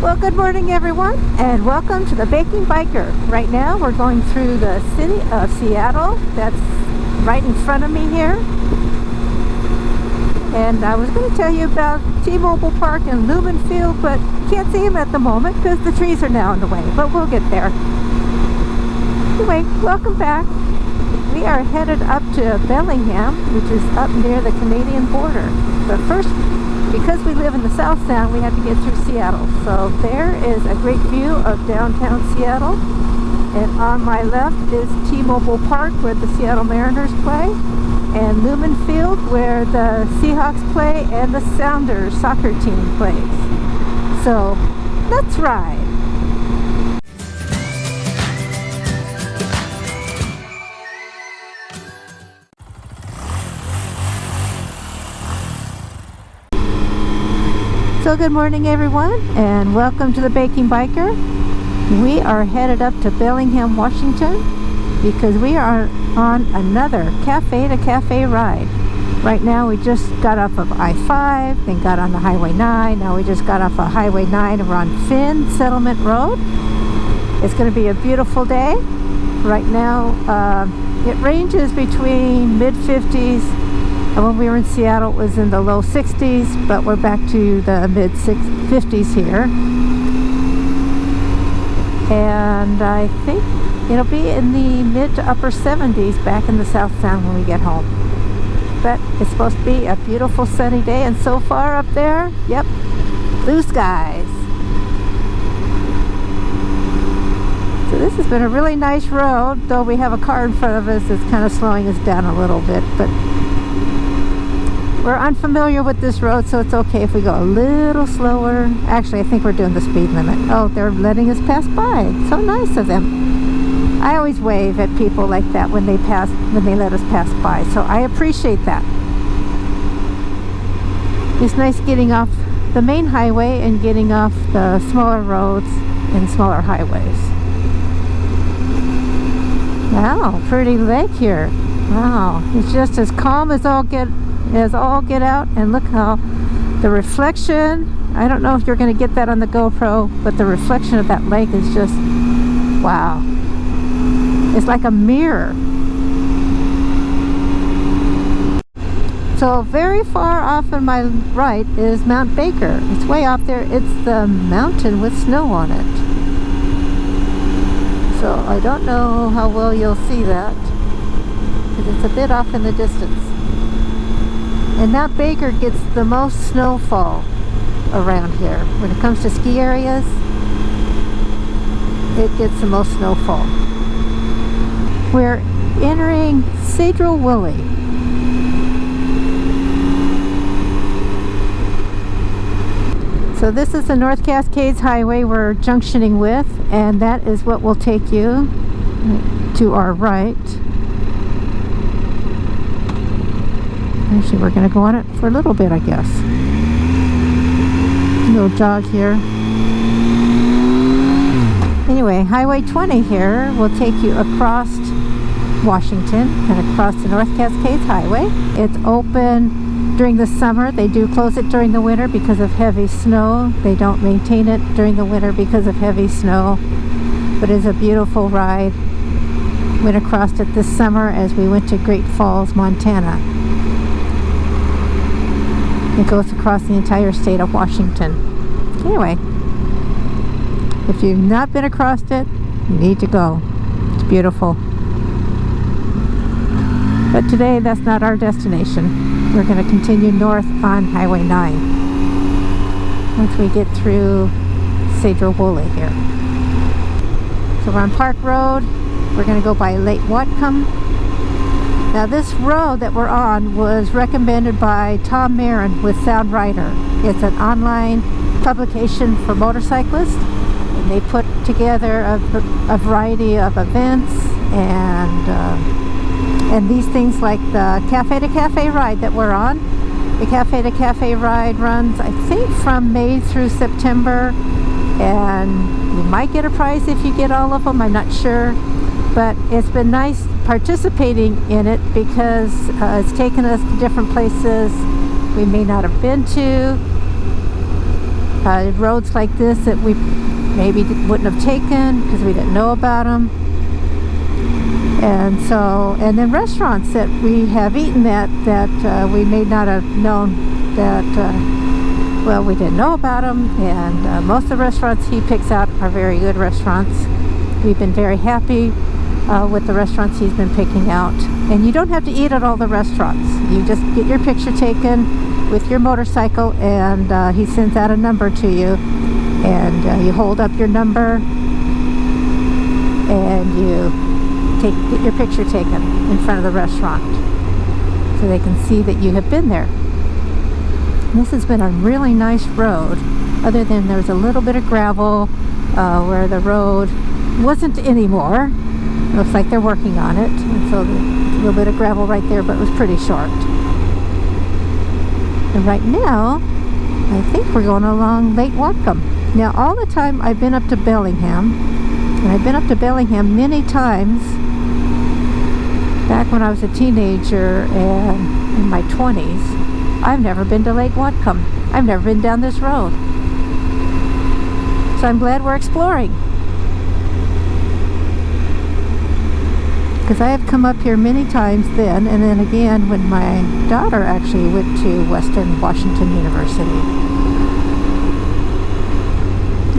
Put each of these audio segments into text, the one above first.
Well, good morning everyone, and welcome to the Baking Biker. Right now we're going through the city of Seattle. That's right in front of me here. And I was going to tell you about T-Mobile Park and Lumen Field, but can't see them at the moment because the trees are now in the way, but we'll get there. Anyway, welcome back. We are headed up to Bellingham, which is up near the Canadian border. But first, because we live in the South Sound, we have to get through Seattle. So there is a great view of downtown Seattle. And on my left is T-Mobile Park, where the Seattle Mariners play, and Lumen Field, where the Seahawks play and the Sounders soccer team plays. So let's ride. So good morning everyone, and welcome to the Baking Biker. We are headed up to Bellingham, Washington, because we are on another cafe to cafe ride. Right now we just got off of I-5, then got on the Highway 9. Now we just got off of Highway 9 and we're on Finn Settlement Road. It's going to be a beautiful day. Right now it ranges between mid-50s. When we were in Seattle, it was in the low 60s, but we're back to the mid-50s here. And I think it'll be in the mid to upper 70s back in the South Sound when we get home. But it's supposed to be a beautiful sunny day, and so far up there, yep, blue skies. So this has been a really nice road, though we have a car in front of us that's kind of slowing us down a little bit, but we're unfamiliar with this road, so it's okay if we go a little slower. Actually, I think we're doing the speed limit. Oh, they're letting us pass by. So nice of them. I always wave at people like that when they let us pass by, so I appreciate that. It's nice getting off the main highway and getting off the smaller roads and smaller highways. Wow, pretty lake here. Wow, it's just as calm as all get out, and look how the reflection, I don't know if you're going to get that on the GoPro, but the reflection of that lake is just, wow, it's like a mirror. So very far off on my right is Mount Baker. It's way off there. It's the mountain with snow on it, so I don't know how well you'll see that because it's a bit off in the distance. And Mount Baker gets the most snowfall around here. When it comes to ski areas, it gets the most snowfall. We're entering Sedro-Woolley. So this is the North Cascades Highway we're junctioning with, and that is what will take you to our right. Actually, we're going to go on it for a little bit, I guess. A little jog here. Anyway, Highway 20 here will take you across Washington and across the North Cascades Highway. It's open during the summer. They do close it during the winter because of heavy snow. They don't maintain it during the winter because of heavy snow. But it's a beautiful ride. Went across it this summer as we went to Great Falls, Montana. It goes across the entire state of Washington. Anyway, if you've not been across it, you need to go. It's beautiful. But today, that's not our destination. We're going to continue north on Highway 9 once we get through Sedro-Woolley here. So we're on Park Road. We're going to go by Lake Whatcom. Now this road that we're on was recommended by Tom Marin with Sound Rider. It's an online publication for motorcyclists, and they put together a variety of events and these things like the Cafe to Cafe ride that we're on. The Cafe to Cafe ride runs, I think, from May through September, and you might get a prize if you get all of them, I'm not sure. But it's been nice participating in it because it's taken us to different places we may not have been to. roads like this that we maybe wouldn't have taken because we didn't know about them. And so, and then restaurants that we have eaten at that we may not have known that, well, we didn't know about them. And most of the restaurants he picks out are very good restaurants. We've been very happy with the restaurants he's been picking out. And you don't have to eat at all the restaurants. You just get your picture taken with your motorcycle, and he sends out a number to you. And you hold up your number, and you get your picture taken in front of the restaurant so they can see that you have been there. This has been a really nice road, other than there's a little bit of gravel where the road wasn't anymore. Looks like they're working on it, and so there's a little bit of gravel right there, but it was pretty short. And right now I think we're going along Lake Whatcom. Now all the time I've been up to Bellingham, and I've been up to Bellingham many times back when I was a teenager and in my 20s. I've never been to Lake Whatcom. I've never been down this road. So I'm glad we're exploring. Because I have come up here many times then, and then again when my daughter actually went to Western Washington University.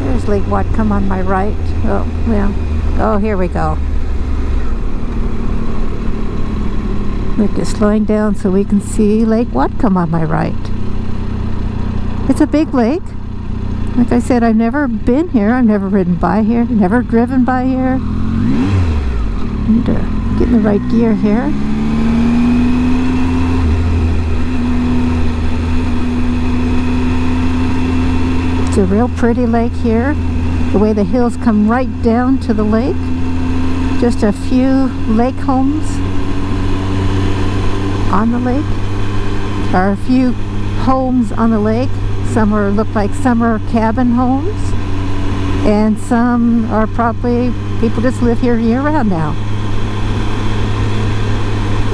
There's Lake Whatcom on my right. Oh, well, oh, here we go. Look, it's slowing down so we can see Lake Whatcom on my right. It's a big lake. Like I said, I've never been here. I've never ridden by here. Never driven by here. Need to get in the right gear here. It's a real pretty lake here. The way the hills come right down to the lake. Just a few lake homes on the lake. There are a few homes on the lake. Some look like summer cabin homes, and some are probably people just live here year-round now.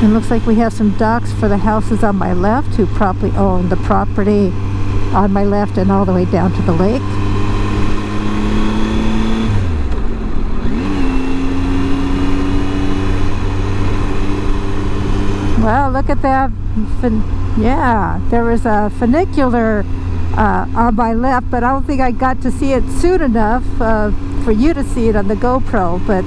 It looks like we have some docks for the houses on my left, who probably own the property on my left and all the way down to the lake. Well, look at that. Yeah, there was a funicular on my left, but I don't think I got to see it soon enough for you to see it on the GoPro. But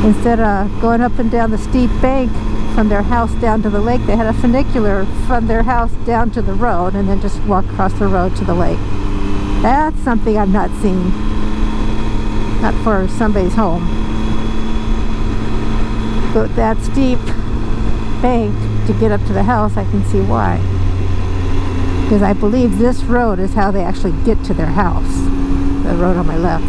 instead of going up and down the steep bank from their house down to the lake, they had a funicular from their house down to the road and then just walk across the road to the lake. That's something I've not seen. Not for somebody's home. But that steep bank to get up to the house, I can see why. Because I believe this road is how they actually get to their house. The road on my left.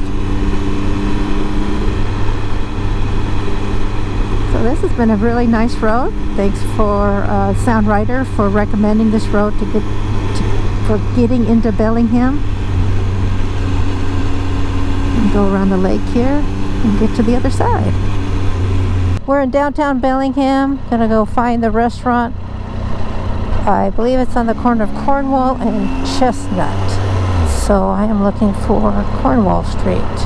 So this has been a really nice road. Thanks for Sound Rider for recommending this road for getting into Bellingham. And go around the lake here and get to the other side. We're in downtown Bellingham. Gonna go find the restaurant. I believe it's on the corner of Cornwall and Chestnut. So I am looking for Cornwall Street.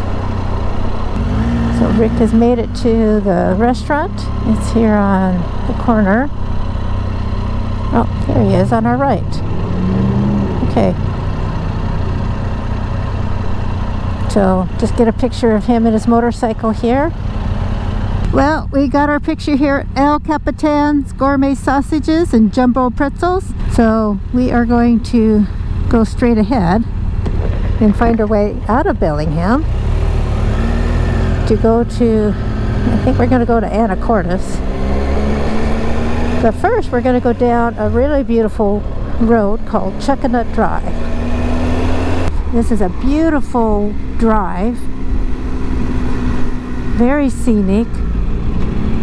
So Rick has made it to the restaurant. It's here on the corner. Oh, there he is on our right. Okay. So just get a picture of him and his motorcycle here. Well, we got our picture here at Capitan's Gourmet Sausages and Jumbo Pretzels. So we are going to go straight ahead and find our way out of Bellingham to go to, I think we're going to go to Anacortes. But first we're going to go down a really beautiful road called Chuckanut Drive. This is a beautiful drive, very scenic.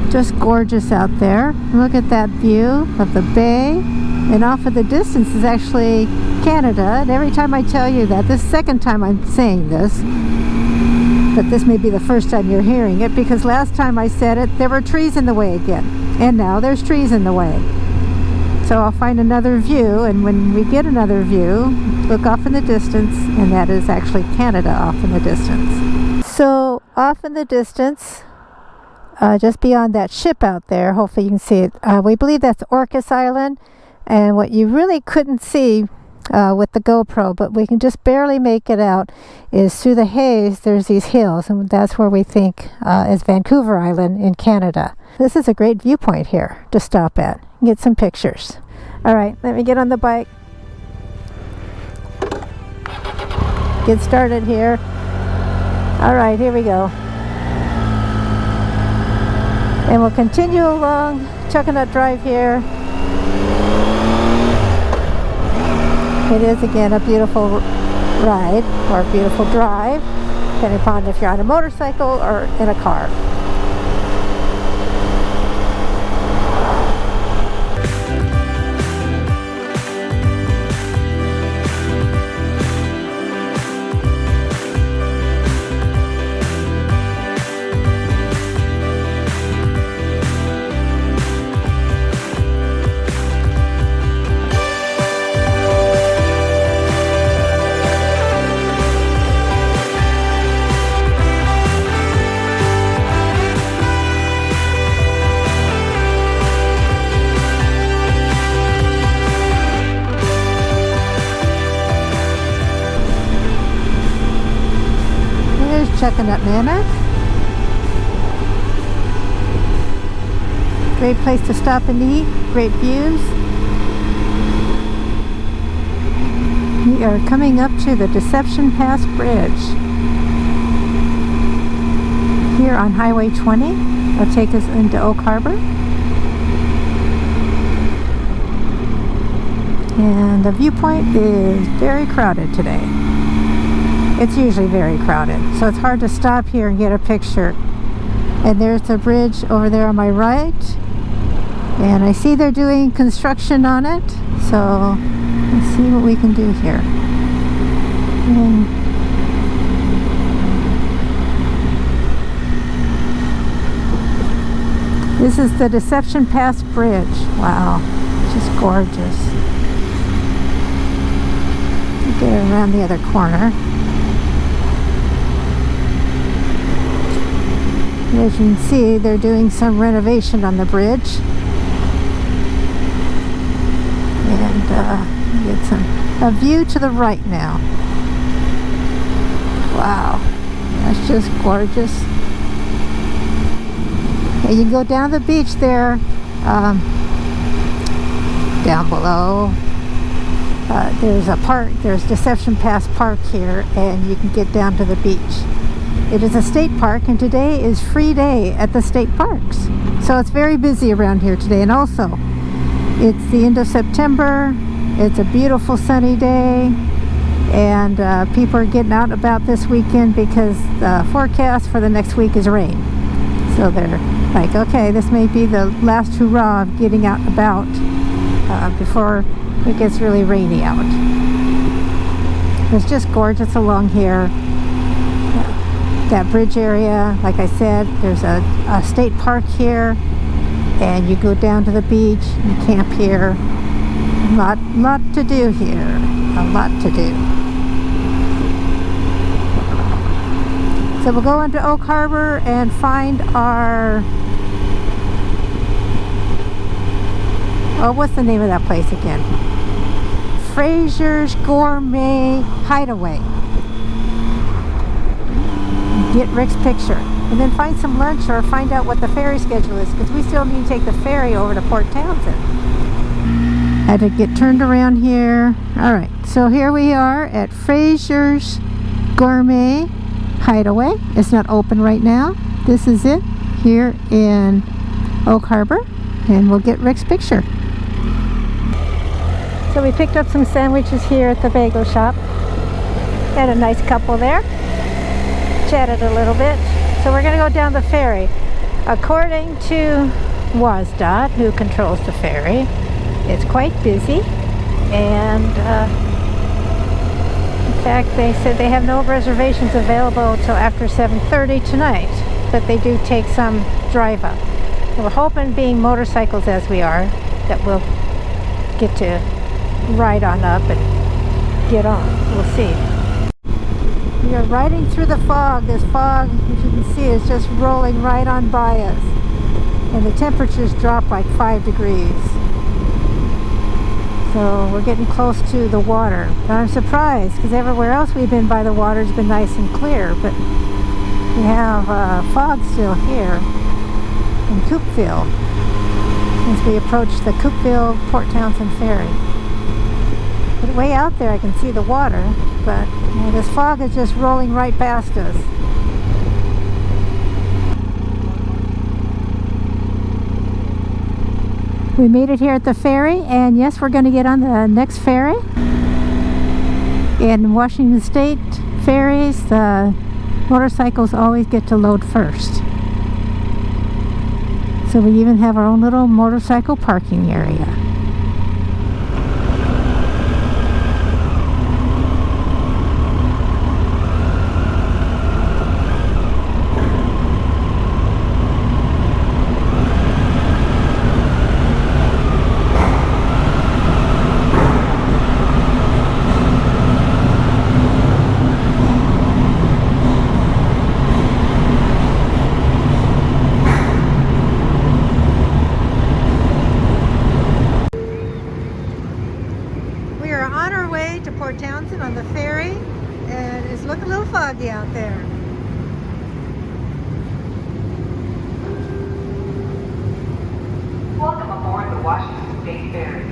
Just gorgeous out there. Look at that view of the bay, and off of the distance is actually Canada. And every time I tell you that, this is the second time I'm saying this, but this may be the first time you're hearing it, because last time I said it there were trees in the way again, and now there's trees in the way. So I'll find another view, and when we get another view, look off in the distance, and that is actually Canada off in the distance. So off in the distance, just beyond that ship out there, hopefully you can see it, we believe that's Orcas Island, and what you really couldn't see with the GoPro, but we can just barely make it out, is through the haze there's these hills, and that's where we think is Vancouver Island in Canada. This is a great viewpoint here to stop at and get some pictures. Alright, let me get on the bike, get started here. Alright, here we go. And we'll continue along Chuckanut Drive here. It is again a beautiful ride, or a beautiful drive, depending upon if you're on a motorcycle or in a car. Chuckanut Manor. Great place to stop and eat, great views. We are coming up to the Deception Pass Bridge here on Highway 20. It'll take us into Oak Harbor. And the viewpoint is very crowded today. It's usually very crowded, so it's hard to stop here and get a picture. And there's the bridge over there on my right, and I see they're doing construction on it, so let's see what we can do here. And this is the Deception Pass Bridge. Wow, just gorgeous. Get around the other corner. As you can see, they're doing some renovation on the bridge. And get a view to the right now. Wow, that's just gorgeous. And you can go down the beach there, down below. There's a park, there's Deception Pass Park here, and you can get down to the beach. It is a state park, and today is free day at the state parks. So it's very busy around here today. And also, it's the end of September. It's a beautiful sunny day. And people are getting out and about this weekend because the forecast for the next week is rain. So they're like, okay, this may be the last hurrah of getting out and about before it gets really rainy out. It's just gorgeous along here. That bridge area, like I said, there's a state park here, and you go down to the beach, you camp here. Lot to do here, a lot to do. So we'll go into Oak Harbor and find our, oh, what's the name of that place again? Frasers Gourmet Hideaway. Get Rick's picture, and then find some lunch or find out what the ferry schedule is, because we still need to take the ferry over to Port Townsend. I had to get turned around here. Alright, so here we are at Frasers Gourmet Hideaway. It's not open right now. This is it here in Oak Harbor, and we'll get Rick's picture. So we picked up some sandwiches here at the bagel shop. Had a nice couple there. Chatted a little bit. So we're going to go down the ferry. According to WSDOT, who controls the ferry, it's quite busy, and in fact they said they have no reservations available until after 7:30 tonight, but they do take some drive up. We're hoping, being motorcycles as we are, that we'll get to ride on up and get on. We'll see. We are riding through the fog. This fog, as you can see, is just rolling right on by us. And the temperatures drop like 5 degrees. So we're getting close to the water. But I'm surprised because everywhere else we've been by the water has been nice and clear. But we have fog still here in Coupeville as we approach the Coupeville Port Townsend Ferry. But way out there I can see the water, but you know, this fog is just rolling right past us. We made it here at the ferry, and yes, we're going to get on the next ferry. In Washington State ferries, the motorcycles always get to load first. So we even have our own little motorcycle parking area. Port Townsend on the ferry, and it's looking a little foggy out there. Welcome aboard the Washington State Ferry.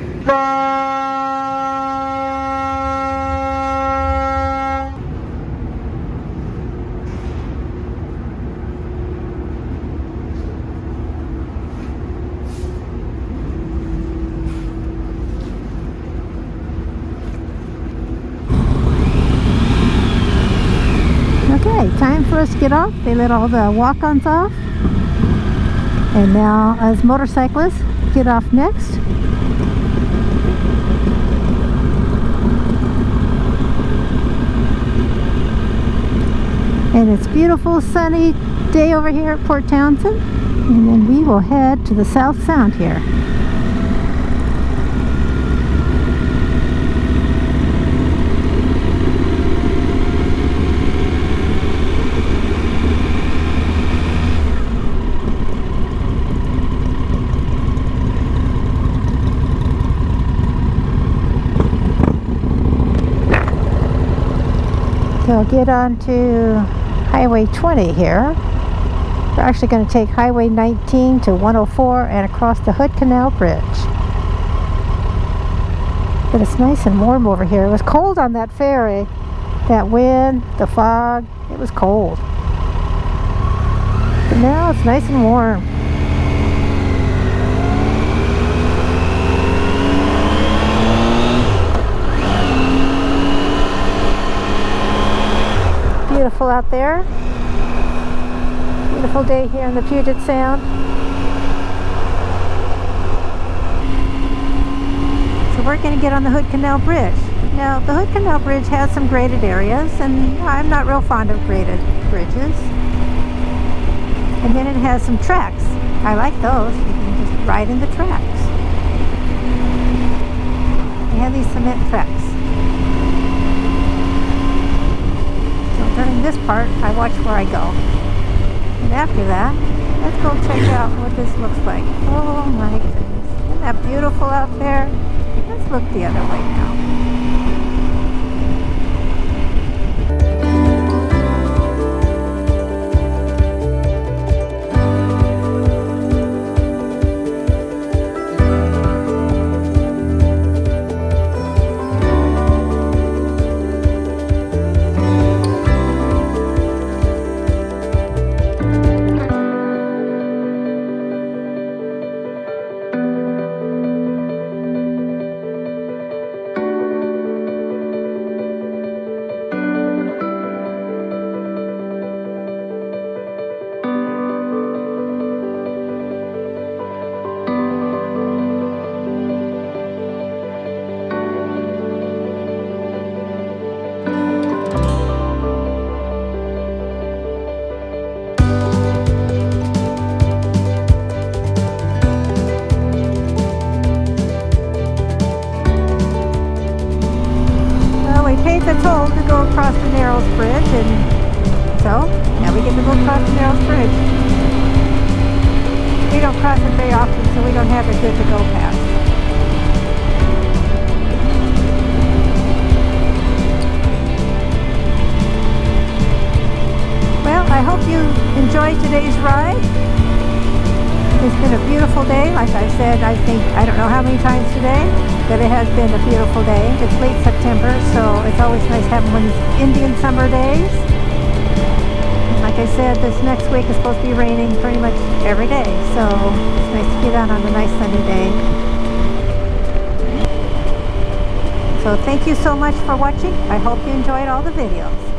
Okay, time for us to get off. They let all the walk-ons off. And now, as motorcyclists, get off next. And it's beautiful, sunny day over here at Port Townsend. And then we will head to the South Sound here. So I'll get on to Highway 20 here. We're actually going to take Highway 19 to 104 and across the Hood Canal Bridge. But it's nice and warm over here. It was cold on that ferry. That wind, the fog, it was cold. But now it's nice and warm. Beautiful out there. Beautiful day here in the Puget Sound. So we're going to get on the Hood Canal Bridge. Now, the Hood Canal Bridge has some graded areas, and I'm not real fond of graded bridges. And then it has some tracks. I like those. You can just ride in the tracks. They have these cement tracks. During this part, I watch where I go. And after that, let's go check out what this looks like. Oh my goodness. Isn't that beautiful out there? Let's look the other way now. cross the Narrows Bridge, and so now we get to go across the Narrows Bridge. We don't cross it very often, so we don't have it good to go past. Well, I hope you enjoyed today's ride. It's been a beautiful day. Like I said, I don't know how many times today, but it has been a beautiful day. It's late September, so it's always nice having one of these Indian summer days. And like I said, this next week is supposed to be raining pretty much every day, so it's nice to get out on a nice sunny day. So thank you so much for watching. I hope you enjoyed all the videos.